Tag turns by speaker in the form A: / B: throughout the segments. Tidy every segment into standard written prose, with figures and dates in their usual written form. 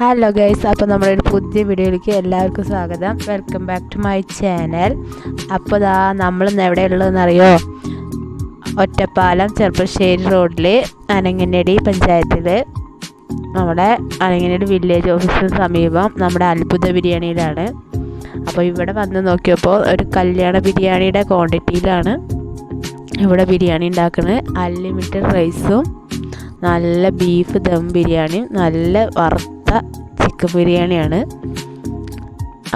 A: Hello guys, അപ്പോൾ നമ്മുടെ ഒരു പുതിയ വീഡിയോയിലേക്ക് എല്ലാവർക്കും സ്വാഗതം. Welcome back to my channel. അപ്പോൾ നമ്മളിന്ന് എവിടെയുള്ളതെന്നറിയോ? ഒറ്റപ്പാലം ചെർപ്പശ്ശേരി റോഡിൽ അനങ്ങനടി പഞ്ചായത്തിൽ നമ്മുടെ അനങ്ങനടി വില്ലേജ് ഓഫീസിന് സമീപം നമ്മുടെ അത്ഭുത ബിരിയാണിയിലാണ്. അപ്പോൾ ഇവിടെ വന്ന് നോക്കിയപ്പോൾ ഒരു കല്യാണ ബിരിയാണിയുടെ ക്വാണ്ടിറ്റിയിലാണ് ഇവിടെ ബിരിയാണി ഉണ്ടാക്കുന്നത്. അൺലിമിറ്റഡ് റൈസും നല്ല ബീഫ് ദം ബിരിയാണിയും നല്ല വറുത്ത ചിക്കൻ ബിരിയാണിയാണ്.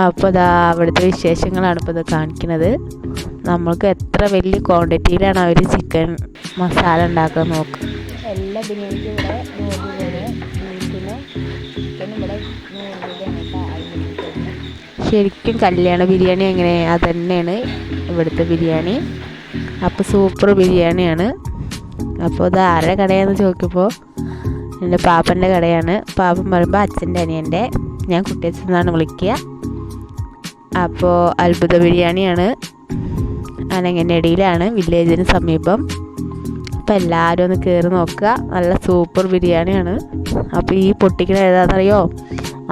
A: അപ്പോൾ അവിടുത്തെ വിശേഷങ്ങളാണ് ഇപ്പോൾ ഇത് കാണിക്കുന്നത്. നമ്മൾക്ക് എത്ര വലിയ ക്വാണ്ടിറ്റിയിലാണ് അവർ ചിക്കൻ മസാല ഉണ്ടാക്കാൻ നോക്കുക. എല്ലാ ബിരിയാണിക്കും ഇവിടെ 100 രൂപയാണ്, ബീഫിനും ചിക്കനും ഇവിടെ 100 രൂപയാണ്. ശരിക്കും കല്യാണ ബിരിയാണി എങ്ങനെ അത് തന്നെയാണ് ഇവിടുത്തെ ബിരിയാണി. അപ്പോൾ സൂപ്പർ ബിരിയാണിയാണ്. അപ്പോൾ ഇത് ആരുടെ കടയാണെന്ന് ചോദിക്കുമ്പോൾ എൻ്റെ പാപ്പൻ്റെ കടയാണ്. പാപ്പൻ പറയുമ്പോൾ അച്ഛൻ്റെ അനിയൻ്റെ, ഞാൻ കുട്ടിയച്ഛനാണ് വിളിക്കുക. അപ്പോൾ അത്ഭുത ബിരിയാണിയാണ്, അനങ്ങനടിയിലാണ്, വില്ലേജിന് സമീപം. അപ്പോൾ എല്ലാവരും ഒന്ന് കയറി നോക്കുക. നല്ല സൂപ്പർ ബിരിയാണിയാണ്. അപ്പോൾ ഈ പൊട്ടിക്കുന്നത് ഏതാണെന്നറിയോ?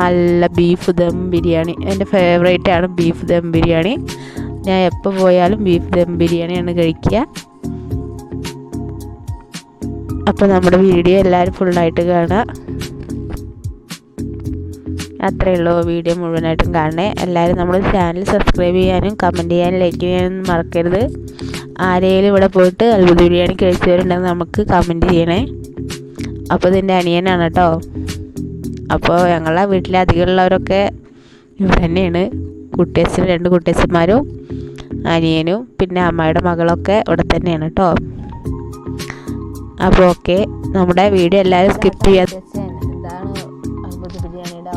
A: നല്ല ബീഫ് ദം ബിരിയാണി. എൻ്റെ ഫേവറേറ്റാണ് ബീഫ് ദം ബിരിയാണി. ഞാൻ എപ്പോൾ പോയാലും ബീഫ് ദം ബിരിയാണിയാണ് കഴിക്കുക. അപ്പോൾ നമ്മുടെ വീഡിയോ എല്ലാവരും ഫുള്ളായിട്ട് കാണുക. അത്രയേ ഉള്ളൂ. വീഡിയോ മുഴുവനായിട്ടും കാണണേ. എല്ലാവരും നമ്മുടെ ചാനൽ സബ്സ്ക്രൈബ് ചെയ്യാനും കമൻറ്റ് ചെയ്യാനും ലൈക്ക് ചെയ്യാനും മറക്കരുത്. ആരെങ്കിലും ഇവിടെ പോയിട്ട് അത്ഭുത ബിരിയാണി കഴിച്ചവരുണ്ടെങ്കിൽ നമുക്ക് കമൻറ്റ് ചെയ്യണേ. അപ്പോൾ ഇതിൻ്റെ അനിയനാണ് കേട്ടോ. അപ്പോൾ ഞങ്ങളുടെ വീട്ടിലെ അധികമുള്ളവരൊക്കെ ഇവിടെ തന്നെയാണ്. കുട്ടിയച്ഛൻ 2 കുട്ടിയച്ഛന്മാരും അനിയനും പിന്നെ അമ്മയുടെ മകളൊക്കെ ഇവിടെ തന്നെയാണ് കേട്ടോ. അപ്പോൾ ഓക്കെ, നമ്മുടെ വീഡിയോ എല്ലാവരും സ്കിപ്പ് ചെയ്യാതെ. ഇതാണ് അത്ഭുത ബിരിയാണിയുടെ